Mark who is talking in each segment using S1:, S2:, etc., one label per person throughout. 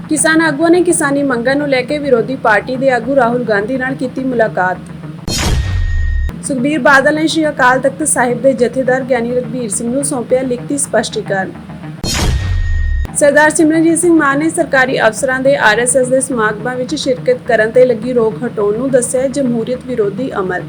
S1: किसान आगुआं ने किसानी मंगां नूं लैके विरोधी पार्टी के आगू राहुल गांधी नाल कीती मुलाकात। सुखबीर बादल ने श्री अकाल तख्त साहिब के जथेदार ज्ञानी रघबीर सिंह नूं सौंपिया लिखती स्पष्टीकरण। सरदार सिमरनजीत सिंह मान ने सरकारी अफसरां दे RSS के समागमां विच शिरकत करन ते लगी रोक हटाउण नूं दस्सिया जमहूरीयत विरोधी अमल।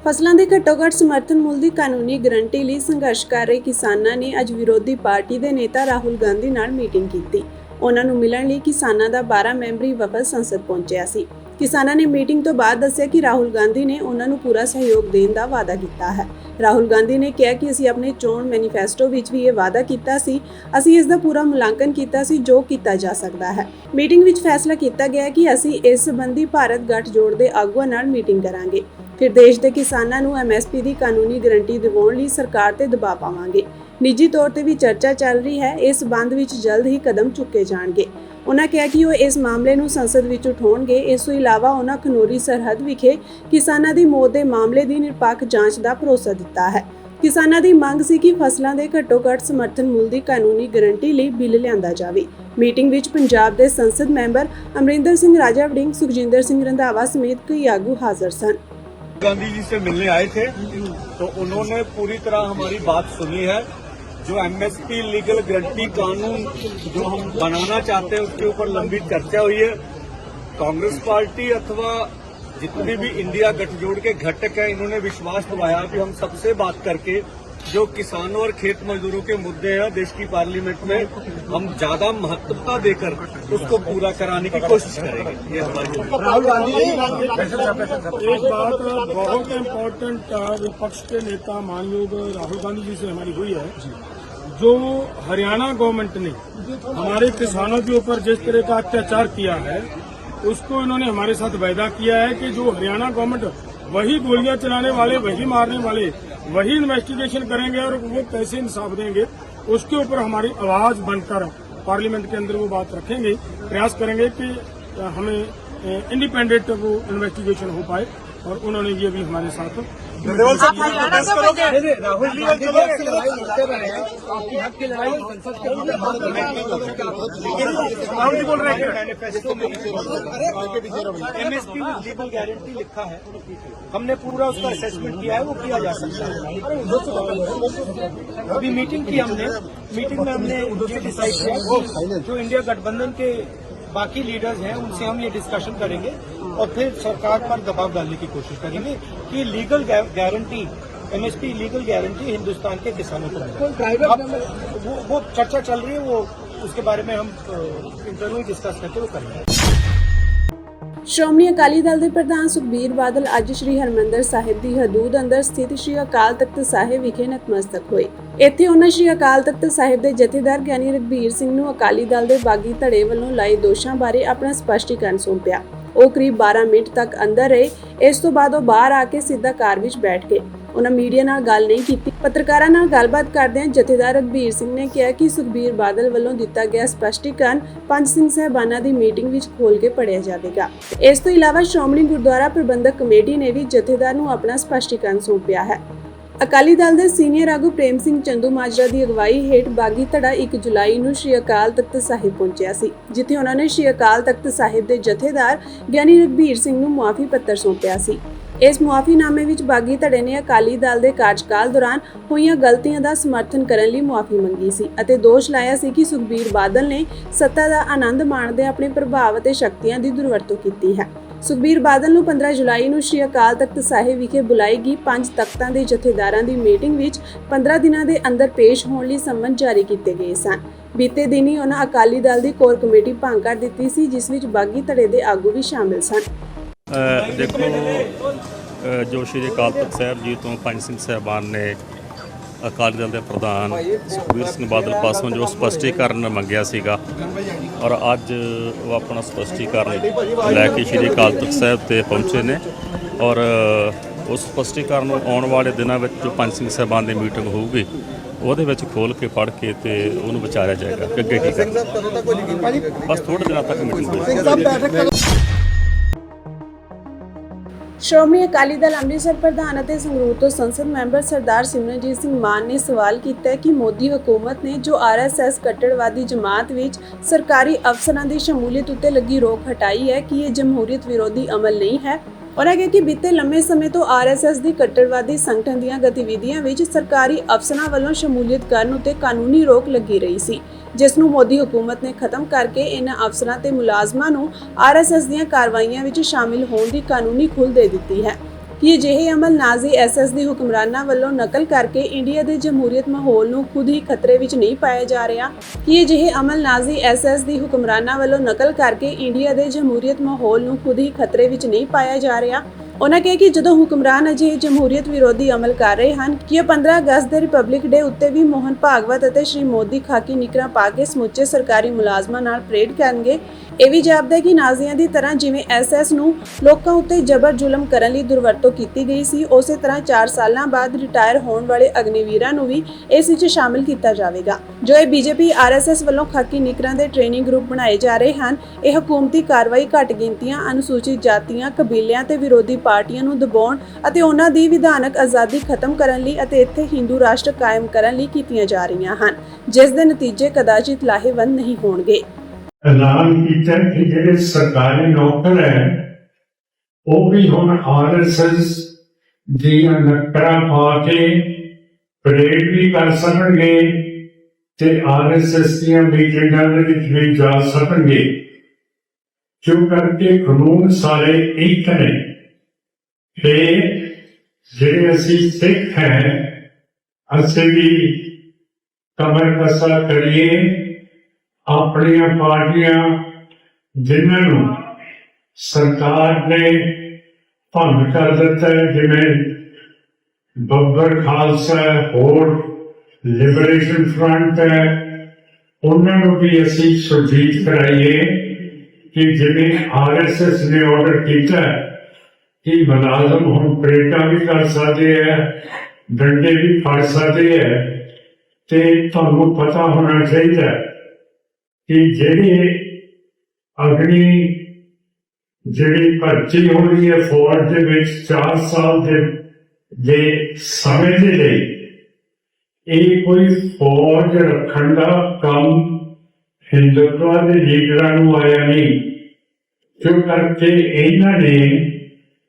S1: फसलों के घट्टो-घट्ट समर्थन मुल की कानूनी गारंटी लिए संघर्ष कर रहे किसानों ने अज विरोधी पार्टी के नेता राहुल गांधी नाल मीटिंग की। उन्हां नूं मिलण लई किसानां दा 12 मैंबरी वफद संसद पहुंचिया सी। किसानां ने मीटिंग तो बाद दस्सिया कि राहुल गांधी ने उन्हां नूं पूरा सहयोग देण दा वादा कीता है। राहुल गांधी ने कहा कि असीं अपने चोण मैनीफेस्टो विच भी ये वादा कीता सी, असीं इस दा पूरा मुलांकन कीता सी जो कीता जा सकदा है। मीटिंग विच फैसला कीता गया कि असीं इस संबंधी भारत गठजोड़ दे आगूआं नाल मीटिंग करांगे। फिर देश के किसानों नूं MSP की कानूनी गारंटी दिवाउण लई सरकार ते दबाव पावांगे। निजी तौर ते भी चर्चा चल रही है, इस संबंध विच जल्द ही कदम चुके जाणगे। उन्होंने कहा कि वो इस मामले नूं संसद विच उठाउणगे। इस तों इलावा उन्होंने खनौरी सरहद विखे किसानां दी मौत दे मामले की निरपक्ष जांच का भरोसा दिता है। किसानां दी मंग सी कि फसलों के घट्टो-घट्ट समर्थन मुल की कानूनी गारंटी लई बिल लिआंदा जावे। मीटिंग विच पंजाब के संसद मैंबर अमरिंदर सिंह राजा वड़िंग, सुखजिंदर सिंह रंधावा समेत कई आगू हाजिर सन।
S2: गांधी जी से मिलने आए थे तो उन्होंने पूरी तरह हमारी बात सुनी है। जो MSP लीगल गारंटी कानून जो हम बनाना चाहते हैं उसके ऊपर लंबी चर्चा हुई है। कांग्रेस पार्टी अथवा जितने भी इंडिया गठजोड़ के घटक हैं इन्होंने विश्वास दिलाया कि हम सबसे बात करके जो किसानों और खेत मजदूरों के मुद्दे हैं देश की पार्लियामेंट में हम ज्यादा महत्वता देकर उसको पूरा कराने की कोशिश करेंगे। ये हमारी
S3: राहुल गांधी एक बात बहुत इम्पोर्टेंट विपक्ष के नेता मानयोग राहुल गांधी जी से हमारी हुई है। जो हरियाणा गवर्नमेंट ने हमारे किसानों के ऊपर जिस तरह का अत्याचार किया है उसको इन्होंने हमारे साथ वायदा किया है कि जो हरियाणा गवर्नमेंट वही गोलियां चलाने वाले, वही मारने वाले, वही इन्वेस्टिगेशन करेंगे और वो कैसे इंसाफ देंगे उसके ऊपर हमारी आवाज बनकर पार्लियामेंट के अंदर वो बात रखेंगे। प्रयास करेंगे कि हमें इंडिपेंडेंट वो इन्वेस्टिगेशन हो पाए और उन्होंने ये भी हमारे साथ
S2: राहुल जी बोल रहे हैं मैनिफेस्टो में MSP में लीगल गारंटी लिखा है। हमने पूरा उसका असेसमेंट किया है, वो किया जा सकता है। अभी मीटिंग की हमने, मीटिंग में हमने ये डिसाइड किया जो इंडिया गठबंधन के बाकी लीडर्स हैं उनसे हम ये डिस्कशन करेंगे और फिर सरकार पर दबाव डालने की कोशिश करेंगे कि legal guarantee MSP legal guarantee Hindustan के किसानों को मिले। वो चर्चा चल रही है, वो उसके बारे में हम इंटरव्यू डिस्कस करके वो करेंगे।
S1: श्रोमणी अकाली दल के प्रधान सुखबीर बादल अज श्री हरमंदर साहिब की हदूद अंदर स्थित श्री अकाल तख्त साहिब विखे नतमस्तक होए। इत्थे उन्होंने श्री अकाल तख्त साहिब के जथेदार ज्ञानी रघबीर सिंह नूं अकाली दल के बागी धड़े वालों लाए दोषां बारे अपना स्पष्टीकरण सौंपिया। वो करीब 12 मिनट तक अंदर रहे। इस तो बाद वो बाहर आके सीधा कार विच बैठ गए। उन्होंने मीडिया नाल गल नहीं की। पत्रकारां नाल गलबात करदे जथेदार रघबीर सिंह ने कहा कि सुखबीर बादल वालों दिता गया स्पष्टीकरण पंच सिंह साहिबाना की मीटिंग विच खोल के पढ़िया जाएगा। इस तो इलावा श्रोमणी गुरुद्वारा प्रबंधक कमेटी ने भी जथेदार नूं अपना स्पष्टीकरण सौंपिया है। अकाली दल के सीनियर आगू प्रेम सिंह चंदू माजरा की अगवाई हेठ बागी धड़ा 1 जुलाई नूं श्री अकाल तख्त साहिब पहुंचा सी, जिथे उन्होंने श्री अकाल तख्त साहिब के जथेदार ज्ञानी रघबीर सिंह नूं मुआफी पत्र सौंपिया सी। इस मुआफीनामे विच बागी धड़े ने अकाली दल के कार्यकाल दौरान होईयां गलतियां का समर्थन करने लई मुआफी मंगी सी अते दोष लाया सी कि सुखबीर बादल ने सत्ता का आनंद माणदे अपने प्रभाव अते शक्तियां की दुरवरतों की है। सुखबीर बादल नूं 15 जुलाई नूं श्री अकाल तख्त साहिब विखे बुलाई गई 5 तख्तां के जथेदारां की मीटिंग विच 15 दिनां के अंदर पेश होने लई सम्मन जारी किए गए सन। बीते दिन ही उन्होंने अकाली दल की कोर कमेटी भंग कर दी सी, जिस विच बागी धड़े के आगू भी शामिल सन।
S4: देखो जो श्री अकाल तख्त साहिब जी तो पंच सिंह साहिबान ने अकाली दल के प्रधान सुखबीर सिंह बादल पासों जो स्पष्टीकरण मंगया सीगा और अज वो अपना स्पष्टीकरण लैके श्री अकाल तख्त साहिब ते पहुँचे ने और उस स्पष्टीकरण आने वाले दिनों में जो पंच सिंह साहिबान की मीटिंग होगी ਉਹਦੇ ਵਿੱਚ खोल के पढ़ के तो उन्होंने विचारा जाएगा कि अगे की करना। बस थोड़े दिनों तक मीटिंग होगी।
S1: ਸ਼੍ਰੋਮਣੀ ਅਕਾਲੀ ਦਲ ਅੰਮ੍ਰਿਤਸਰ ਪ੍ਰਧਾਨ ਅਤੇ ਸੰਗਰੂਰ ਤੋਂ ਸੰਸਦ ਮੈਂਬਰ ਸਰਦਾਰ ਸਿਮਰਨਜੀਤ ਸਿੰਘ ਮਾਨ ਨੇ ਸਵਾਲ ਕੀਤਾ ਹੈ ਕਿ ਮੋਦੀ ਹਕੂਮਤ ਨੇ ਜੋ ਆਰਐਸਐਸ ਕੱਟੜਵਾਦੀ ਜਮਾਤ ਵਿੱਚ ਸਰਕਾਰੀ ਅਫਸਰਾਂ ਦੀ ਸ਼ਮੂਲੀਅਤ ਉੱਤੇ ਲੱਗੀ ਰੋਕ ਹਟਾਈ ਹੈ ਕਿ ਇਹ ਜਮਹੂਰੀਅਤ ਵਿਰੋਧੀ ਅਮਲ ਨਹੀਂ ਹੈ। ਉਹਨਾਂ ਕਿਹਾ ਕਿ ਬੀਤੇ ਲੰਮੇ ਸਮੇਂ ਤੋਂ ਆਰਐਸਐਸ ਦੀ ਕੱਟੜਵਾਦੀ ਸੰਗਠਨ ਦੀਆਂ ਗਤੀਵਿਧੀਆਂ ਵਿੱਚ ਸਰਕਾਰੀ ਅਫਸਰਾਂ ਵੱਲੋਂ ਸ਼ਮੂਲੀਅਤ ਕਰਨ ਉੱਤੇ ਕਾਨੂੰਨੀ ਰੋਕ ਲੱਗੀ ਰਹੀ ਸੀ, ਜਿਸ ਨੂੰ ਮੋਦੀ ਹਕੂਮਤ ਨੇ ਖਤਮ ਕਰਕੇ ਇਹਨਾਂ ਅਫਸਰਾਂ ਤੇ ਮੁਲਾਜ਼ਮਾਂ ਨੂੰ ਆਰਐਸਐਸ ਦੀਆਂ ਕਾਰਵਾਈਆਂ ਵਿੱਚ ਸ਼ਾਮਿਲ ਹੋਣ ਦੀ ਕਾਨੂੰਨੀ ਖੁੱਲ੍ਹ ਦੇ ਦਿੱਤੀ ਹੈ ਕਿ ਅਜਿਹੇ ਅਮਲ ਨਾਜ਼ੀ ਐਸਐਸ ਦੀ ਹੁਕਮਰਾਨਾਂ ਵੱਲੋਂ ਨਕਲ ਕਰਕੇ ਇੰਡੀਆ ਦੇ ਜਮਹੂਰੀਅਤ ਮਾਹੌਲ ਨੂੰ ਖੁਦ ਹੀ ਖਤਰੇ ਵਿੱਚ ਨਹੀਂ ਪਾਇਆ ਜਾ ਰਿਹਾ ਕਿ ਅਜਿਹੇ ਅਮਲ ਨਾਜ਼ੀ ਐਸਐਸ ਦੀ ਹੁਕਮਰਾਨਾਂ ਵੱਲੋਂ ਨਕਲ ਕਰਕੇ ਇੰਡੀਆ ਦੇ ਜਮਹੂਰੀਅਤ ਮਾਹੌਲ ਨੂੰ ਖੁਦ ਹੀ ਖਤਰੇ ਵਿੱਚ ਨਹੀਂ ਪਾਇਆ ਜਾ ਰਿਹਾ। ਉਹਨਾਂ ਕਿਹਾ ਕਿ ਜਦੋਂ ਹੁਕਮਰਾਨ ਅਜਿਹੇ ਜਮਹੂਰੀਅਤ ਵਿਰੋਧੀ ਅਮਲ ਕਰ ਰਹੇ ਹਨ ਕਿ ਉਹ 15 ਅਗਸਤ ਦੇ ਰਿਪਬਲਿਕ ਡੇ ਉੱਤੇ ਵੀ ਮੋਹਨ ਭਾਗਵਤ ਅਤੇ ਸ਼੍ਰੀ ਮੋਦੀ ਖਾਕੀ ਨਿਕਰਾਂ ਪਾ ਕੇ ਸਮੁੱਚੇ ਸਰਕਾਰੀ ਮੁਲਾਜ਼ਮਾਂ ਨਾਲ ਪਰੇਡ ਕਰਨਗੇ। ਇਹ ਵੀ ਜਾਪਦਾ ਹੈ ਕਿ ਨਾਜ਼ੀਆਂ ਦੀ ਤਰ੍ਹਾਂ ਜਿਵੇਂ ਐਸਐਸ ਨੂੰ ਲੋਕਾਂ ਉੱਤੇ ਜ਼ਬਰ ਜ਼ੁਲਮ ਕਰਨ ਲਈ ਦੁਰਵਰਤੋਂ ਕੀਤੀ ਗਈ ਸੀ, ਉਸੇ ਤਰ੍ਹਾਂ 4 ਸਾਲਾਂ ਬਾਅਦ ਰਿਟਾਇਰ ਹੋਣ ਵਾਲੇ ਅਗਨੀਵੀਰਾਂ ਨੂੰ ਵੀ ਇਸ ਵਿੱਚ ਸ਼ਾਮਿਲ ਕੀਤਾ ਜਾਵੇਗਾ। ਜੋ ਇਹ ਬੀਜੇਪੀ ਆਰਐਸਐਸ ਵੱਲੋਂ ਖਾਕੀ ਨਿਕਰਾਂ ਦੇ ਟ੍ਰੇਨਿੰਗ ਗਰੁੱਪ ਬਣਾਏ ਜਾ ਰਹੇ ਹਨ, ਇਹ ਹਕੂਮਤੀ ਕਾਰਵਾਈ ਘੱਟ ਗਿਣਤੀਆਂ, ਅਨੁਸੂਚਿਤ ਜਾਤੀਆਂ, ਕਬੀਲਿਆਂ ਤੇ ਵਿਰੋਧੀ ਪਾਰਟੀਆਂ ਨੂੰ ਦਬਾਉਣ ਅਤੇ ਉਹਨਾਂ ਦੀ ਵਿਧਾਨਕ ਆਜ਼ਾਦੀ ਖਤਮ ਕਰਨ ਲਈ ਅਤੇ ਇੱਥੇ ਹਿੰਦੂ ਰਾਸ਼ਟਰ ਕਾਇਮ ਕਰਨ ਲਈ ਕੀਤੀਆਂ ਜਾ ਰਹੀਆਂ ਹਨ, ਜਿਸ ਦੇ ਨਤੀਜੇ ਕਦਾਚਿਤ ਲਾਹੇਵੰਦ ਨਹੀਂ ਹੋਣਗੇ।
S5: ਐਲਾਨ ਕੀਤਾ ਕਿ ਜਿਹੜੇ ਸਰਕਾਰੀ ਨੌਕਰ ਹੈ ਉਹ ਵੀ ਹੁਣ ਆਰਐਸਐਸ ਦੀਆਂ ਨਕਰਾਂ ਪਾ ਕੇ ਪਰੇਡ ਵੀ ਕਰ ਸਕਣਗੇ ਤੇ ਆਰਐਸਐਸ ਦੀਆਂ ਮੀਟਿੰਗਾਂ ਦੇ ਵਿੱਚ ਵੀ ਜਾ ਸਕਣਗੇ, ਕਿਉਂ ਕਰਕੇ ਕਾਨੂੰਨ ਸਾਰੇ ਇੱਕ ਨੇ। ਫਿਰ ਜਿਹੜੇ ਅਸੀਂ ਸਿੱਖ ਹੈ ਅਸੀਂ ਵੀ ਕਮਰ ਕਸਾ ਕਰੀਏ, ਆਪਣੀਆਂ ਪਾਰਟੀਆਂ ਜਿਨ੍ਹਾਂ ਨੂੰ ਸਰਕਾਰ ਨੇ ਭੰਗ ਕਰ ਦਿੱਤਾ ਹੈ, ਜਿਵੇਂ ਬੱਬਰ ਖਾਲਸਾ ਹੋਰ ਲਿਬਰੇਸ਼ਨ ਫਰੰਟ ਹੈ, ਉਹਨਾਂ ਨੂੰ ਵੀ ਅਸੀਂ ਸੁਰਜੀਤ ਕਰਾਈਏ ਕਿ ਜਿਵੇਂ ਆਰਐਸਐਸ ਨੇ ਆਰਡਰ ਕੀਤਾ ਕਿ ਮੁਲਾਜ਼ਮ ਹੁਣ ਪਰੇਡਾਂ ਵੀ ਕਰ ਸਕਦੇ ਹੈ, ਡੰਡੇ ਵੀ ਫੜ ਸਕਦੇ ਹੈ, ਤੇ ਤੁਹਾਨੂੰ ਪਤਾ ਹੋਣਾ ਚਾਹੀਦਾ ਕਿ ਜਿਹੜੀ ਭਰਤੀ ਹੋਣੀ ਹੈ ਫੌਜ ਦੇ ਵਿੱਚ 4 ਸਾਲ ਦੇ ਸਮੇਂ ਦੇ ਲਈ, ਇਹ ਕੋਈ ਫੌਜ ਰੱਖਣ ਦਾ ਕੰਮ ਹਿੰਦੂਤਵਾ ਦੇ ਲੀਡਰਾਂ ਨੂੰ ਆਇਆ ਨਹੀਂ, ਕਿਉਂ ਕਰਕੇ ਇਹਨਾਂ ਨੇ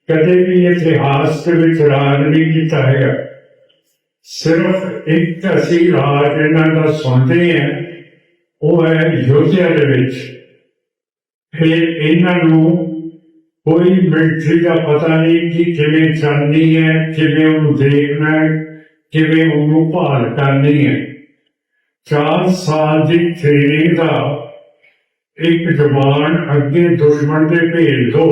S5: ਕਦੇ ਵੀ ਇਤਿਹਾਸ ਦੇ ਵਿੱਚ ਰਾਜ ਨਹੀਂ ਕੀਤਾ ਹੈ। ਸਿਰਫ ਇੱਕ ਅਸੀਂ ਰਾਜ ਇਹਨਾਂ ਦਾ ਸੁਣਦੇ ਹਾਂ, ਉਹ ਹੈ ਯੋਧਿਆ ਦੇ ਵਿੱਚ। ਫਿਰ ਇਹਨਾਂ ਨੂੰ ਕੋਈ ਮਿਲਟਰੀ ਦਾ ਪਤਾ ਨਹੀਂ ਕਿ ਕਿਵੇਂ ਚੱਲਣੀ ਹੈ, ਕਿਵੇਂ ਉਹਨੂੰ ਦੇਖਣਾ ਹੈ, ਕਿਵੇਂ ਉਹਨੂੰ ਭਾਲ ਕਰਨੀ ਹੈ। 4 ਸਾਲ ਦੀ ਟ੍ਰੇਨਿੰਗ ਦਾ ਇੱਕ ਜਵਾਨ ਅੱਗੇ ਦੁਸ਼ਮਣ ਦੇ ਭੇਜ ਦੋ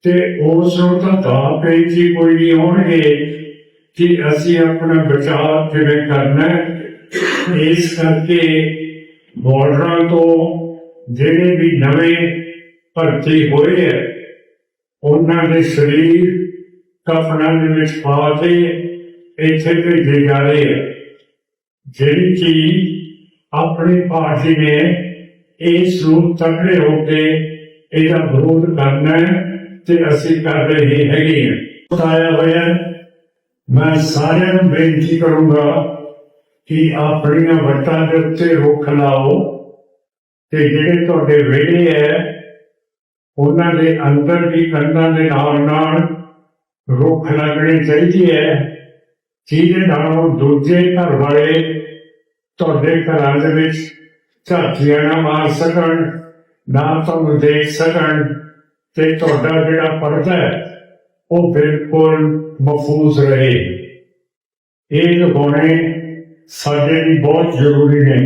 S5: ਤੇ ਉਸ ਨੂੰ ਤਾਂ ਦਾ ਪੇਚੀ ਕੋਈ ਨਹੀਂ ਹੋਣਗੇ ਕਿ ਅਸੀਂ ਆਪਣਾ ਬਚਾਅ ਕਿਵੇਂ ਕਰਨਾ ਹੈ। ਇਸ ਕਰਕੇ ਬਾਰਡਰਾਂ ਤੋਂ ਜਿਹੜੇ ਵੀ ਨਵੇਂ ਭਰਤੀ ਹੋਏ ਹੈ ਉਹਨਾਂ ਦੇ ਸਰੀਰ ਕਫਨਾਂ ਦੇ ਵਿੱਚ ਪਾ ਕੇ ਇੱਥੇ ਭੇਜੇ ਜਾ ਰਹੇ ਹੈ। ਜਿਹੜੀ ਕਿ ਆਪਣੀ ਪਾਰਟੀ ਨੇ ਇਸ ਨੂੰ ਤਕੜੇ ਹੋ ਕੇ ਇਹਦਾ ਵਿਰੋਧ ਕਰਨਾ ਹੈ ਤੇ ਅਸੀਂ ਕਰ ਰਹੇ ਹੈਗੇ ਹਾਂ। ਬਤਾਇਆ ਹੋਇਆ ਮੈਂ ਸਾਰਿਆਂ ਨੂੰ ਬੇਨਤੀ ਕਰੂੰਗਾ ਕਿ ਆਪਣੀਆਂ ਵਟਾਂ ਦੇ ਉੱਤੇ ਰੁੱਖ ਲਾਓ ਤੇ ਜਿਹੜੇ ਤੁਹਾਡੇ ਵਿਹੜੇ ਹੈ ਉਹਨਾਂ ਦੇ ਅੰਦਰ ਵੀ ਕੰਧਾਂ ਦੇ ਨਾਲ ਰੁੱਖ ਲੱਗਣੇ ਚਾਹੀਦੇ ਹੈ, ਜਿਹਦੇ ਨਾਲ ਦੂਜੇ ਘਰ ਵਾਲੇ ਤੁਹਾਡੇ ਘਰਾਂ ਦੇ ਵਿੱਚ ਝਾਤੀਆਂ ਨਾ ਮਾਰ ਸਕਣ, ਨਾ ਤੁਹਾਨੂੰ ਦੇਖ ਸਕਣ ਤੇ ਤੁਹਾਡਾ ਜਿਹੜਾ ਪਰਦਾ ਹੈ ਉਹ ਬਿਲਕੁਲ ਮਹਿਫੂਜ਼ ਰਹੇ। ਇਹ ਲਗਾਉਣੇ ਸਾਡੇ ਲਈ ਬਹੁਤ ਜ਼ਰੂਰੀ ਨੇ।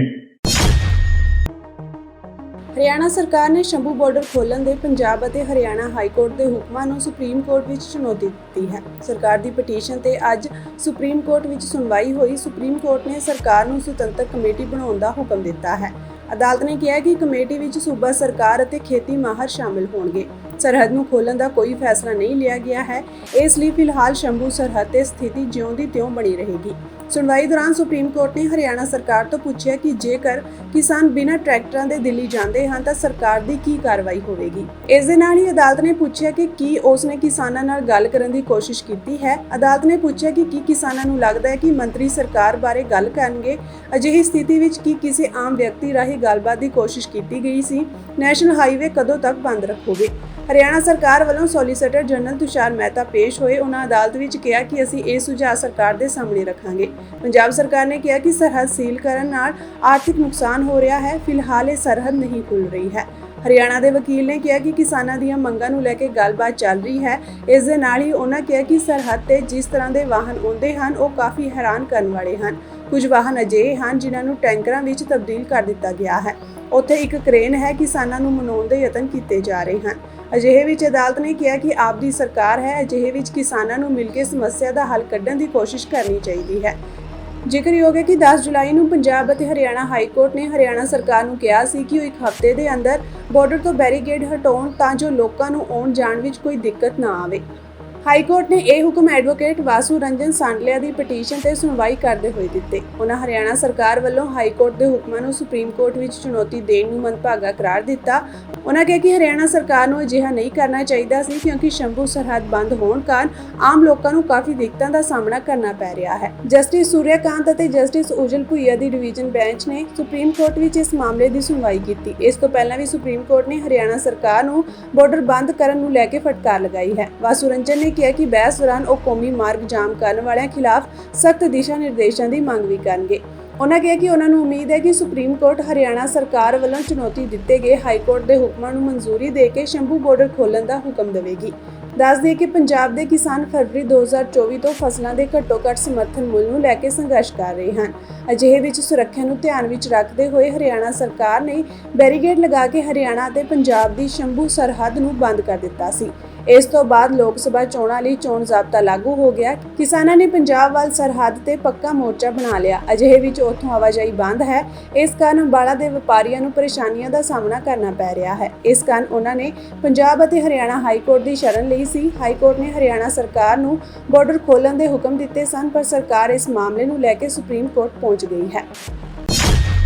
S1: ਹਰਿਆਣਾ ਸਰਕਾਰ ਨੇ ਸ਼ੰਭੂ ਬਾਰਡਰ ਖੋਲ੍ਹਣ ਦੇ ਪੰਜਾਬ ਅਤੇ ਹਰਿਆਣਾ ਹਾਈ ਕੋਰਟ ਦੇ ਹੁਕਮਾਂ ਨੂੰ ਸੁਪਰੀਮ ਕੋਰਟ ਵਿੱਚ ਚੁਣੌਤੀ ਦਿੱਤੀ ਹੈ। ਸਰਕਾਰ ਦੀ ਪਟੀਸ਼ਨ ਤੇ ਅੱਜ ਸੁਪਰੀਮ ਕੋਰਟ ਵਿੱਚ ਸੁਣਵਾਈ ਹੋਈ। ਸੁਪਰੀਮ ਕੋਰਟ ਨੇ ਸਰਕਾਰ ਨੂੰ ਸੁਤੰਤਰ ਕਮੇਟੀ ਬਣਾਉਣ ਦਾ ਹੁਕਮ ਦਿੱਤਾ ਹੈ। ਅਦਾਲਤ ਨੇ ਕਿਹਾ ਕਿ ਕਮੇਟੀ ਵਿੱਚ ਸੂਬਾ ਸਰਕਾਰ ਅਤੇ ਖੇਤੀ ਮਾਹਰ ਸ਼ਾਮਿਲ ਹੋਣਗੇ। ਸਰਹੱਦ ਨੂੰ ਖੋਲ੍ਹਣ ਦਾ ਕੋਈ ਫੈਸਲਾ ਨਹੀਂ ਲਿਆ ਗਿਆ ਹੈ, ਇਸ ਲਈ ਫਿਲਹਾਲ ਸ਼ੰਭੂ ਸਰਹੱਦ ਤੇ ਸਥਿਤੀ ਜਿਉਂ ਦੀ ਤਿਉਂ ਬਣੀ ਰਹੇਗੀ। ਸੁਣਵਾਈ ਦੌਰਾਨ ਸੁਪਰੀਮ ਕੋਰਟ ਨੇ ਹਰਿਆਣਾ ਸਰਕਾਰ ਤੋਂ ਪੁੱਛਿਆ ਕਿ ਜੇਕਰ ਕਿਸਾਨ ਬਿਨਾਂ ਟਰੈਕਟਰਾਂ ਦੇ ਦਿੱਲੀ ਜਾਂਦੇ ਹਨ ਤਾਂ ਸਰਕਾਰ ਦੀ ਕੀ ਕਾਰਵਾਈ ਹੋਵੇਗੀ। ਇਸ ਦੇ ਨਾਲ ਹੀ ਅਦਾਲਤ ਨੇ ਪੁੱਛਿਆ ਕਿ ਕੀ ਉਸਨੇ ਕਿਸਾਨਾਂ ਨਾਲ ਗੱਲ ਕਰਨ ਦੀ ਕੋਸ਼ਿਸ਼ ਕੀਤੀ ਹੈ। ਅਦਾਲਤ ਨੇ ਪੁੱਛਿਆ ਕਿ ਕੀ ਕਿਸਾਨਾਂ ਨੂੰ ਲੱਗਦਾ ਹੈ ਕਿ ਮੰਤਰੀ ਸਰਕਾਰ ਬਾਰੇ ਗੱਲ ਕਰਨਗੇ। ਅਜਿਹੀ ਸਥਿਤੀ ਵਿੱਚ ਕੀ ਕਿਸੇ ਆਮ ਵਿਅਕਤੀ ਰਾਹੀਂ ਗੱਲਬਾਤ ਦੀ ਕੋਸ਼ਿਸ਼ ਕੀਤੀ ਗਈ ਸੀ। ਨੈਸ਼ਨਲ ਹਾਈਵੇ ਕਦੋਂ ਤੱਕ ਬੰਦ ਰੱਖੋਗੇ। ਹਰਿਆਣਾ ਸਰਕਾਰ ਵੱਲੋਂ ਸੋਲੀਸਿਟਰ ਜਨਰਲ ਤੁਸ਼ਾਰ ਮਹਿਤਾ ਪੇਸ਼ ਹੋਏ। ਉਹਨਾਂ ਅਦਾਲਤ ਵਿੱਚ ਕਿਹਾ ਕਿ ਅਸੀਂ ਇਹ ਸੁਝਾਅ ਸਰਕਾਰ ਦੇ ਸਾਹਮਣੇ ਰੱਖਾਂਗੇ। ਪੰਜਾਬ ਸਰਕਾਰ ਨੇ ਕਿਹਾ ਕਿ ਸਰਹੱਦ ਸੀਲ ਕਰਨ ਨਾਲ ਆਰਥਿਕ ਨੁਕਸਾਨ ਹੋ ਰਿਹਾ ਹੈ। ਫਿਲਹਾਲ ਇਹ ਸਰਹੱਦ ਨਹੀਂ ਖੁੱਲ ਰਹੀ ਹੈ। ਹਰਿਆਣਾ ਦੇ ਵਕੀਲ ਨੇ ਕਿਹਾ ਕਿ ਕਿਸਾਨਾਂ ਦੀਆਂ ਮੰਗਾਂ ਨੂੰ ਲੈ ਕੇ ਗੱਲਬਾਤ ਚੱਲ ਰਹੀ ਹੈ। ਇਸ ਦੇ ਨਾਲ ਹੀ ਉਹਨਾਂ ਕਿਹਾ ਕਿ ਸਰਹੱਦ ਤੇ ਜਿਸ ਤਰ੍ਹਾਂ ਦੇ ਵਾਹਨ ਆਉਂਦੇ ਹਨ ਉਹ ਕਾਫੀ ਹੈਰਾਨ ਕਰਨ ਵਾਲੇ ਹਨ। ਕੁਝ ਵਾਹਨ ਅਜਿਹੇ ਹਨ ਜਿਨ੍ਹਾਂ ਨੂੰ ਟੈਂਕਰਾਂ ਵਿੱਚ ਤਬਦੀਲ ਕਰ ਦਿੱਤਾ ਗਿਆ ਹੈ। ਉੱਥੇ ਇੱਕ ਕ੍ਰੇਨ ਹੈ। ਕਿਸਾਨਾਂ ਨੂੰ ਮਨਾਉਣ ਦੇ ਯਤਨ ਕੀਤੇ ਜਾ ਰਹੇ ਹਨ। ਅਜਿਹੇ ਵਿੱਚ ਅਦਾਲਤ ਨੇ ਕਿਹਾ ਕਿ ਆਪ ਦੀ ਸਰਕਾਰ ਹੈ। ਅਜਿਹੇ ਵਿੱਚ ਕਿਸਾਨਾਂ ਨੂੰ ਮਿਲ ਕੇ ਸਮੱਸਿਆ ਦਾ ਹੱਲ ਕੱਢਣ ਦੀ ਕੋਸ਼ਿਸ਼ ਕਰਨੀ ਚਾਹੀਦੀ ਹੈ। ਜ਼ਿਕਰਯੋਗ ਹੈ ਕਿ 10 ਜੁਲਾਈ ਨੂੰ ਪੰਜਾਬ ਅਤੇ ਹਰਿਆਣਾ ਹਾਈ ਕੋਰਟ ਨੇ ਹਰਿਆਣਾ ਸਰਕਾਰ ਨੂੰ ਕਿਹਾ ਸੀ ਕਿ ਉਹ ਇੱਕ ਹਫ਼ਤੇ ਦੇ ਅੰਦਰ ਬਾਰਡਰ ਤੋਂ ਬੈਰੀਕੇਡ ਹਟਾਉਣ ਤਾਂ ਜੋ ਲੋਕਾਂ ਨੂੰ ਆਉਣ ਜਾਣ ਵਿੱਚ ਕੋਈ ਦਿੱਕਤ ਨਾ ਆਵੇ। ਹਾਈ ਕੋਰਟ ਨੇ ਇਹ ਹੁਕਮ ਐਡਵੋਕੇਟ ਵਾਸੂ ਰੰਜਨ ਸਾਂਡਲਿਆ ਦੀ ਪਟੀਸ਼ਨ ਤੇ ਸੁਣਵਾਈ ਕਰਦੇ ਹੋਏ ਦਿੱਤੇ। ਉਹਨਾਂ ਹਰਿਆਣਾ ਸਰਕਾਰ ਵੱਲੋਂ ਹਾਈ ਕੋਰਟ ਦੇ ਹੁਕਮਾਂ ਨੂੰ ਸੁਪਰੀਮ ਕੋਰਟ ਵਿੱਚ ਚੁਣੌਤੀ ਦੇਣ ਨੂੰ ਮੰਦਭਾਗਾ ਕਰਾਰ ਦਿੱਤਾ। ਉਹਨਾਂ ਕਿਹਾ ਕਿ ਹਰਿਆਣਾ ਸਰਕਾਰ ਨੂੰ ਅਜਿਹਾ ਨਹੀਂ ਕਰਨਾ ਚਾਹੀਦਾ ਸੀ ਕਿਉਂਕਿ ਸ਼ੰਭੂ ਸਰਹੱਦ ਬੰਦ ਹੋਣ ਕਾਰਨ ਆਮ ਲੋਕਾਂ ਨੂੰ ਕਾਫੀ ਦਿੱਕਤਾਂ ਦਾ ਸਾਹਮਣਾ ਕਰਨਾ ਪੈ ਰਿਹਾ ਹੈ। ਜਸਟਿਸ ਸੂਰਿਆਕਾਂਤ ਅਤੇ ਜਸਟਿਸ ਉਜਲ ਭੁਈਆ ਦੀ ਡਿਵੀਜ਼ਨ ਬੈਂਚ ਨੇ ਸੁਪਰੀਮ ਕੋਰਟ ਵਿੱਚ ਇਸ ਮਾਮਲੇ ਦੀ ਸੁਣਵਾਈ ਕੀਤੀ। ਇਸ ਤੋਂ ਪਹਿਲਾਂ ਵੀ ਸੁਪਰੀਮ ਕੋਰਟ ਨੇ ਹਰਿਆਣਾ ਸਰਕਾਰ ਨੂੰ ਬਾਰਡਰ ਬੰਦ ਕਰਨ ਨੂੰ ਲੈ ਕੇ ਫਟਕਾਰ ਲਗਾਈ ਹੈ। ਵਾਸੂ ਰੰਜਨ ਨੇ ਕਿਹਾ ਕਿ ਬਹਿਸ ਦੌਰਾਨ ਉਹ ਕੌਮੀ ਮਾਰਗ ਜਾਮ ਕਰਨ ਵਾਲਿਆਂ ਖਿਲਾਫ ਸਖਤ ਦਿਸ਼ਾ ਨਿਰਦੇਸ਼ਾਂ ਦੀ ਮੰਗ ਵੀ ਕਰਨਗੇ। ਉਹਨਾਂ ਕਿਹਾ ਕਿ ਉਹਨਾਂ ਨੂੰ ਉਮੀਦ ਹੈ ਕਿ ਸੁਪਰੀਮ ਕੋਰਟ ਹਰਿਆਣਾ ਸਰਕਾਰ ਵੱਲੋਂ ਚੁਣੌਤੀ ਦਿੱਤੇ ਗਏ ਹਾਈ ਕੋਰਟ ਦੇ ਹੁਕਮਾਂ ਨੂੰ ਮਨਜ਼ੂਰੀ ਦੇ ਕੇ ਸ਼ੰਭੂ ਬਾਰਡਰ ਖੋਲ੍ਹਣ ਦਾ ਹੁਕਮ ਦੇਵੇਗੀ। ਦੱਸ ਦਈਏ ਕਿ ਪੰਜਾਬ ਦੇ ਕਿਸਾਨ ਫਰਵਰੀ 2024 ਤੋਂ ਫਸਲਾਂ ਦੇ ਘੱਟੋ-ਘੱਟ ਸਮਰਥਨ ਮੁੱਲ ਨੂੰ ਲੈ ਕੇ ਸੰਘਰਸ਼ ਕਰ ਰਹੇ ਹਨ। ਅਜਿਹੇ ਵਿੱਚ ਸੁਰੱਖਿਆ ਨੂੰ ਧਿਆਨ ਵਿੱਚ ਰੱਖਦੇ ਹੋਏ ਹਰਿਆਣਾ ਸਰਕਾਰ ਨੇ ਬੈਰੀਕੇਡ ਲਗਾ ਕੇ ਹਰਿਆਣਾ ਅਤੇ ਪੰਜਾਬ ਦੀ ਸ਼ੰਭੂ ਸਰਹੱਦ ਨੂੰ ਬੰਦ ਕਰ ਦਿੱਤਾ ਸੀ। ਇਸ ਤੋਂ ਬਾਅਦ ਲੋਕ ਸਭਾ ਚੋਣਾਂ ਲਈ ਚੋਣ ਜ਼ਾਬਤਾ ਲਾਗੂ ਹੋ ਗਿਆ। ਕਿਸਾਨਾਂ ਨੇ ਪੰਜਾਬ ਵੱਲ ਸਰਹੱਦ ਤੇ ਪੱਕਾ ਮੋਰਚਾ ਬਣਾ ਲਿਆ। ਅਜਿਹੇ ਵਿੱਚ ਉੱਥੋਂ ਆਵਾਜਾਈ ਬੰਦ ਹੈ। ਇਸ ਕਾਰਨ ਅੰਬਾਲਾ ਦੇ ਵਪਾਰੀਆਂ ਨੂੰ ਪਰੇਸ਼ਾਨੀਆਂ ਦਾ ਸਾਹਮਣਾ ਕਰਨਾ ਪੈ ਰਿਹਾ ਹੈ। ਇਸ ਕਾਰਨ ਉਹਨਾਂ ਨੇ ਪੰਜਾਬ ਅਤੇ ਹਰਿਆਣਾ ਹਾਈ ਕੋਰਟ ਦੀ ਸ਼ਰਨ ਲਈ ਸੀ। ਹਾਈ ਕੋਰਟ ਨੇ ਹਰਿਆਣਾ ਸਰਕਾਰ ਨੂੰ ਬਾਰਡਰ ਖੋਲ੍ਹਣ ਦੇ ਹੁਕਮ ਦਿੱਤੇ ਸਨ ਪਰ ਸਰਕਾਰ ਇਸ ਮਾਮਲੇ ਨੂੰ ਲੈ ਕੇ ਸੁਪਰੀਮ ਕੋਰਟ ਪਹੁੰਚ ਗਈ ਹੈ।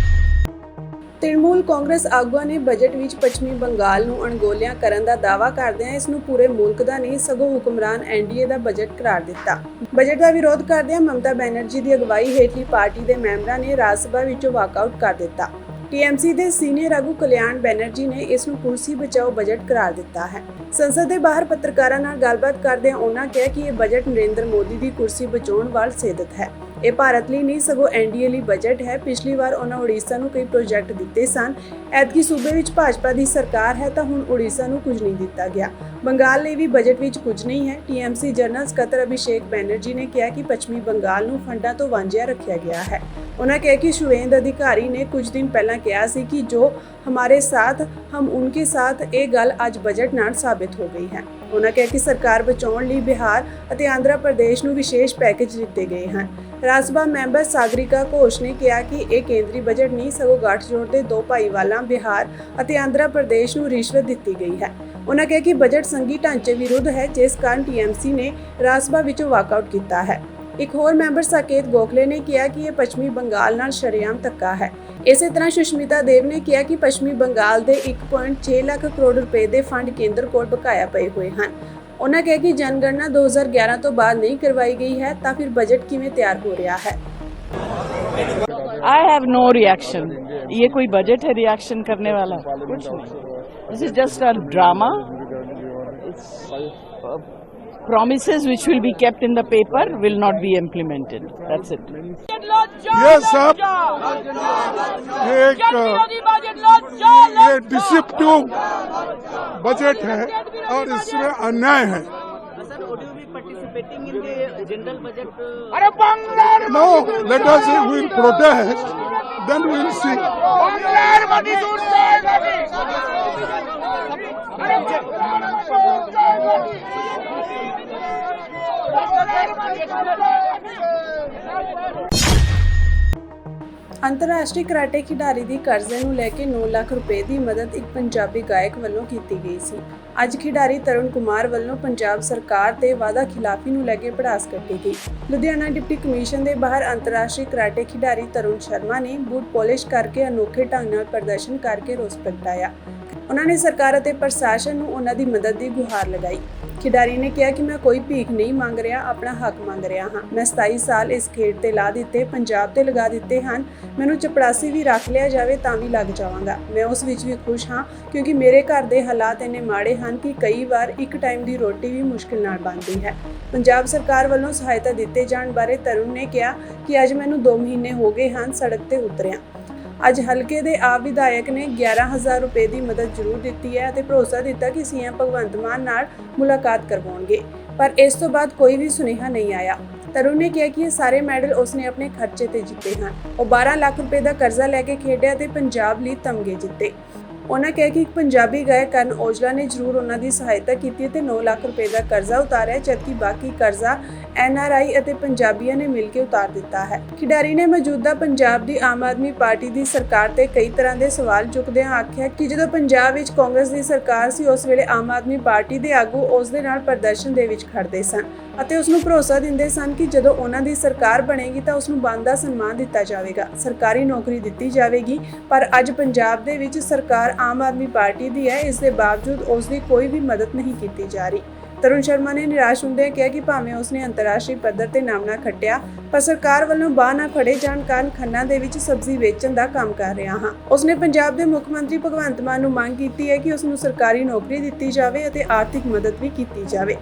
S1: ਤ੍ਰਿਣਮੂਲ ਕਾਂਗਰਸ ਆਗੂਆਂ ਨੇ ਬਜਟ ਵਿੱਚ ਪੱਛਮੀ ਬੰਗਾਲ ਨੂੰ ਅਣਗੌਲਿਆ ਕਰਨ ਦਾ ਦਾਅਵਾ ਕਰਦਿਆਂ ਇਸ ਨੂੰ ਪੂਰੇ ਮੁਲਕ ਦਾ ਨਹੀਂ ਸਗੋਂ ਹੁਕਮਰਾਨ ਐਨਡੀਏ ਦਾ ਬਜਟ ਕਰਾਰ ਦਿੱਤਾ। ਬਜਟ ਦਾ ਵਿਰੋਧ ਕਰਦਿਆਂ ਮਮਤਾ ਬੈਨਰਜੀ ਦੀ ਅਗਵਾਈ ਹੇਠਲੀ ਪਾਰਟੀ ਦੇ ਮੈਂਬਰਾਂ ਨੇ ਰਾਜ ਸਭਾ ਵਿੱਚੋਂ ਵਾਕਆਊਟ ਕਰ ਦਿੱਤਾ। ਟੀਐਮਸੀ ਦੇ ਸੀਨੀਅਰ ਆਗੂ ਕਲਿਆਣ ਬੈਨਰਜੀ ਨੇ ਇਸ ਨੂੰ ਕੁਰਸੀ ਬਚਾਓ ਬਜਟ ਕਰਾਰ ਦਿੱਤਾ ਹੈ। ਸੰਸਦ ਦੇ ਬਾਹਰ ਪੱਤਰਕਾਰਾਂ ਨਾਲ ਗੱਲਬਾਤ ਕਰਦਿਆਂ ਉਹਨਾਂ ਕਿਹਾ ਕਿ ਇਹ ਬਜਟ ਨਰਿੰਦਰ ਮੋਦੀ ਦੀ ਕੁਰਸੀ ਬਚਾਉਣ ਵੱਲ ਸੇਧਤ ਹੈ। ਇਹ ਭਾਰਤ ਲਈ ਨਹੀਂ ਸਗੋਂ ਐਨਡੀਏ ਲਈ ਬਜਟ ਹੈ। ਪਿਛਲੀ ਵਾਰ ਉਹਨਾਂ ਉੜੀਸਾ ਨੂੰ ਕਈ ਪ੍ਰੋਜੈਕਟ ਦਿੱਤੇ ਸਨ। ਐਤਕੀ ਸੂਬੇ ਵਿੱਚ ਭਾਜਪਾ ਦੀ ਸਰਕਾਰ ਹੈ ਤਾਂ ਹੁਣ ਉੜੀਸਾ ਨੂੰ ਕੁਝ ਨਹੀਂ ਦਿੱਤਾ ਗਿਆ। ਬੰਗਾਲ ਲਈ ਵੀ ਬਜਟ ਵਿੱਚ ਕੁਝ ਨਹੀਂ ਹੈ। ਟੀਐਮਸੀ ਜਨਰਲ ਸਕੱਤਰ ਅਭਿਸ਼ੇਕ ਬੈਨਰਜੀ ਨੇ ਕਿਹਾ ਕਿ ਪੱਛਮੀ ਬੰਗਾਲ ਨੂੰ ਫੰਡਾਂ ਤੋਂ ਵਾਂਝਿਆ ਰੱਖਿਆ ਗਿਆ ਹੈ। ਉਹਨਾਂ ਕਿਹਾ ਕਿ ਸ਼ੁਵੇਂਦ ਅਧਿਕਾਰੀ ਨੇ ਕੁਝ ਦਿਨ ਪਹਿਲਾਂ ਕਿਹਾ ਸੀ ਕਿ ਜੋ ਹਮਾਰੇ ਸਾਥ ਹਮ ਉਨਕੇ ਸਾਥ। ਇਹ ਗੱਲ ਅੱਜ ਬਜਟ ਨਾਲ ਸਾਬਿਤ ਹੋ ਗਈ ਹੈ। ਉਹਨਾਂ ਕਿਹਾ ਕਿ ਸਰਕਾਰ ਬਚਾਉਣ ਲਈ ਬਿਹਾਰ ਅਤੇ ਆਂਧਰਾ ਪ੍ਰਦੇਸ਼ ਨੂੰ ਵਿਸ਼ੇਸ਼ ਪੈਕੇਜ ਦਿੱਤੇ ਗਏ ਹਨ। ਰਾਜ ਸਭਾ ਮੈਂਬਰ ਸਾਗਰਿਕਾ ਘੋਸ਼ ਨੇ ਕਿਹਾ ਕਿ ਇਹ ਕੇਂਦਰੀ ਬਜਟ ਨਹੀਂ ਸਗੋਂ ਗੱਠਜੋੜ ਦੇ ਦੋ ਭਾਈਵਾਲਾਂ ਬਿਹਾਰ ਅਤੇ ਆਂਧਰਾ ਪ੍ਰਦੇਸ਼ ਨੂੰ ਰਿਸ਼ਵਤ ਦਿੱਤੀ ਗਈ ਹੈ। ਉਹਨਾਂ ਕਿਹਾ ਕਿ ਬਜਟ ਸੰਘੀ ਢਾਂਚੇ ਵਿਰੁੱਧ ਹੈ ਜਿਸ ਕਾਰਨ ਟੀਐਮਸੀ ਨੇ ਰਾਜ ਸਭਾ ਵਿੱਚੋਂ ਵਾਕਆਊਟ ਕੀਤਾ ਹੈ। ਇੱਕ ਹੋਰ ਮੈਂਬਰ ਸਾਕੇਤ ਗੋਖਲੇ ਨੇ ਕਿਹਾ ਕਿ ਇਹ ਪੱਛਮੀ ਬੰਗਾਲ ਨਾਲ ਸ਼ਰੇਆਮ ਧੱਕਾ ਹੈ। ਇਸੇ ਤਰ੍ਹਾਂ ਸੁਸ਼ਮਿਤਾ ਦੇਵ ਨੇ ਕਿਹਾ ਕਿ ਪੱਛਮੀ ਬੰਗਾਲ ਦੇ 1.6 ਲੱਖ ਕਰੋੜ ਰੁਪਏ ਦੇ ਫੰਡ ਕੇਂਦਰ ਕੋਲ ਬਕਾਇਆ ਪਏ ਹੋਏ ਹਨ। ਉਹਨਾਂ ਕਿਹਾ ਕਿ ਜਨਗਣਨਾ 2011 ਤੋਂ ਬਾਅਦ ਨਹੀਂ ਕਰਵਾਈ ਗਈ ਹੈ ਤਾਂ ਫਿਰ ਬਜਟ ਕਿਵੇਂ ਤਿਆਰ ਹੋ ਰਿਹਾ ਹੈ।
S6: I have no reaction. ये कोई बजट है रिएक्शन करने वाला? कुछ नहीं. This is just a drama. It's promises which will be kept in the paper will not be implemented. That's it.
S7: ये सब ये डिसेप्टिव बजट है और इसमें अन्याय है। No, let us we will protest, then we will see.
S1: ਅੰਤਰਰਾਸ਼ਟਰੀ karate ਖਿਡਾਰੀ ਦੀ ਕਰਜ਼ੇ ਨੂੰ ਲੈ ਕੇ 9 ਲੱਖ ਰੁਪਏ ਦੀ ਮਦਦ ਇੱਕ ਪੰਜਾਬੀ ਗਾਇਕ ਵੱਲੋਂ ਕੀਤੀ ਗਈ ਸੀ। ਅੱਜ ਖਿਡਾਰੀ ਤਰੁਣ ਕੁਮਾਰ ਵੱਲੋਂ ਪੰਜਾਬ ਸਰਕਾਰ ਤੇ ਵਾਅਦਾ ਖਿਲਾਫੀ ਨੂੰ ਲੈ ਕੇ ਭੜਾਸ ਕੱਢੀ ਗਈ। ਲੁਧਿਆਣਾ ਡਿਪਟੀ ਕਮਿਸ਼ਨ ਦੇ ਬਾਹਰ ਅੰਤਰਰਾਸ਼ਟਰੀ ਕਰਾਟੇ ਖਿਡਾਰੀ ਤਰੁਣ ਸ਼ਰਮਾ ਨੇ ਬੂਟ ਪੋਲਿਸ਼ ਕਰਕੇ ਅਨੋਖੇ ਢੰਗ ਨਾਲ ਪ੍ਰਦਰਸ਼ਨ ਕਰਕੇ ਰੋਸ ਪ੍ਰਗਟਾਇਆ। ਉਹਨਾਂ ਨੇ ਸਰਕਾਰ ਅਤੇ ਪ੍ਰਸ਼ਾਸਨ ਨੂੰ ਉਹਨਾਂ ਦੀ ਮਦਦ ਦੀ ਗੁਹਾਰ ਲਗਾਈ। ਖਿਡਾਰੀ ਨੇ ਕਿਹਾ ਕਿ ਮੈਂ ਕੋਈ ਭੀਖ ਨਹੀਂ ਮੰਗ ਰਿਹਾ, ਆਪਣਾ ਹੱਕ ਮੰਗ ਰਿਹਾ ਹਾਂ। ਮੈਂ 27 ਸਾਲ ਇਸ ਖੇਡ ਤੇ ਲਾ ਦਿੱਤੇ, ਪੰਜਾਬ ਤੇ ਲਗਾ ਦਿੱਤੇ ਹਨ। ਮੈਨੂੰ ਚਪੜਾਸੀ ਵੀ ਰੱਖ ਲਿਆ ਜਾਵੇ ਤਾਂ ਵੀ ਲੱਗ ਜਾਵਾਂਗਾ। ਮੈਂ ਉਸ ਵਿੱਚ ਵੀ ਖੁਸ਼ ਹਾਂ ਕਿਉਂਕਿ ਮੇਰੇ ਘਰ ਦੇ ਹਾਲਾਤ ਇੰਨੇ ਮਾੜੇ ਹਨ ਕਿ ਕਈ ਵਾਰ ਇੱਕ ਟਾਈਮ ਦੀ ਰੋਟੀ ਵੀ ਮੁਸ਼ਕਿਲ ਨਾਲ ਬਣਦੀ ਹੈ। ਪੰਜਾਬ ਸਰਕਾਰ ਵੱਲੋਂ ਸਹਾਇਤਾ ਦਿੱਤੇ ਜਾਣ ਬਾਰੇ ਤਰੁਣ ਨੇ ਕਿਹਾ ਕਿ ਅੱਜ ਮੈਨੂੰ 2 ਮਹੀਨੇ ਹੋ ਗਏ ਹਨ ਸੜਕ ਤੇ ਉਤਰਿਆ। ਅੱਜ ਹਲਕੇ ਦੇ ਆਪ ਵਿਧਾਇਕ ਨੇ 11,000 ਰੁਪਏ ਦੀ ਮਦਦ ਜ਼ਰੂਰ ਦਿੱਤੀ ਹੈ ਅਤੇ ਭਰੋਸਾ ਦਿੱਤਾ ਕਿ ਸੀਐਮ ਭਗਵੰਤ ਮਾਨ ਨਾਲ ਮੁਲਾਕਾਤ ਕਰਵਾਉਣਗੇ, ਪਰ ਇਸ ਤੋਂ ਬਾਅਦ ਕੋਈ ਵੀ ਸੁਨੇਹਾ ਨਹੀਂ ਆਇਆ। ਤਰੁਣ ਨੇ ਕਿਹਾ ਕਿ ਇਹ ਸਾਰੇ ਮੈਡਲ ਉਸਨੇ ਆਪਣੇ ਖਰਚੇ ਤੇ ਜਿੱਤੇ ਹਨ। ਉਹ 12 ਲੱਖ ਰੁਪਏ ਦਾ ਕਰਜ਼ਾ ਲੈ ਕੇ ਖੇਡਿਆ ਤੇ ਪੰਜਾਬ ਲਈ ਤਮਗੇ ਜਿੱਤੇ। ਉਹਨਾਂ ਕਿਹਾ ਕਿ ਇੱਕ ਪੰਜਾਬੀ ਗਾਇਕ ਕਰਨ ਔਜਲਾ ਨੇ ਜ਼ਰੂਰ ਉਹਨਾਂ ਦੀ ਸਹਾਇਤਾ ਕੀਤੀ ਤੇ 9 ਲੱਖ ਰੁਪਏ ਦਾ ਕਰਜ਼ਾ ਉਤਾਰਿਆ, ਜਦਕਿ ਬਾਕੀ ਕਰਜ਼ਾ NRI ਅਤੇ ਪੰਜਾਬੀਆਂ ਨੇ ਮਿਲ ਕੇ ਉਤਾਰ ਦਿੱਤਾ ਹੈ। ਖਿਡਾਰੀ ਨੇ ਮੌਜੂਦਾ ਪੰਜਾਬ ਦੀ ਆਮ ਆਦਮੀ ਪਾਰਟੀ ਦੀ ਸਰਕਾਰ ਤੇ ਕਈ ਤਰ੍ਹਾਂ ਦੇ ਸਵਾਲ ਚੁੱਕਦਿਆਂ ਆਖਿਆ ਕਿ ਜਦੋਂ ਪੰਜਾਬ ਵਿੱਚ ਕਾਂਗਰਸ ਦੀ ਸਰਕਾਰ ਸੀ ਉਸ ਵੇਲੇ ਆਮ ਆਦਮੀ ਪਾਰਟੀ ਦੇ ਆਗੂ ਉਸ ਦੇ ਨਾਲ ਪ੍ਰਦਰਸ਼ਨ ਦੇ ਵਿੱਚ ਖੜਦੇ ਸਨ ਅਤੇ ਉਸ ਨੂੰ ਭਰੋਸਾ ਦਿੰਦੇ ਸਨ ਕਿ ਜਦੋਂ ਉਹਨਾਂ ਦੀ ਸਰਕਾਰ ਬਣੇਗੀ ਤਾਂ ਉਸ ਨੂੰ ਬਣਦਾ ਸਨਮਾਨ ਦਿੱਤਾ ਜਾਵੇਗਾ, ਸਰਕਾਰੀ ਨੌਕਰੀ ਦਿੱਤੀ ਜਾਵੇਗੀ। ਪਰ ਅੱਜ ਪੰਜਾਬ ਦੇ ਵਿੱਚ ਸਰਕਾਰ ਆਮ ਆਦਮੀ ਪਾਰਟੀ ਦੀ ਹੈ, ਇਸ ਦੇ ਬਾਵਜੂਦ ਉਸ ਦੀ ਕੋਈ ਵੀ ਮਦਦ ਨਹੀਂ ਕੀਤੀ ਜਾ ਰਹੀ। ਤਰੁਣ ਸ਼ਰਮਾ ਨੇ ਨਿਰਾਸ਼ ਹੁੰਦਿਆਂ ਕਿਹਾ ਕਿ ਭਾਵੇਂ ਉਸਨੇ ਅੰਤਰਰਾਸ਼ਟਰੀ ਪੱਧਰ ਤੇ ਨਾਮ ਨਾ ਖੱਟਿਆ, ਪਰ ਸਰਕਾਰ ਵੱਲੋਂ ਬਾਹ ਨਾ ਫੜੇ ਜਾਣ ਕਾਰਨ ਖੰਨਾ ਦੇ ਵਿੱਚ ਸਬਜ਼ੀ ਵੇਚਣ ਦਾ ਕੰਮ ਕਰ ਰਿਹਾ ਹਾਂ। ਉਸਨੇ ਪੰਜਾਬ ਦੇ ਮੁੱਖ ਮੰਤਰੀ ਭਗਵੰਤ ਮਾਨ ਨੂੰ ਮੰਗ ਕੀਤੀ ਹੈ ਕਿ ਉਸ ਨੂੰ ਸਰਕਾਰੀ ਨੌਕਰੀ ਦਿੱਤੀ ਜਾਵੇ ਅਤੇ ਆਰਥਿਕ ਮਦਦ ਵੀ ਕੀਤੀ ਜਾਵੇ।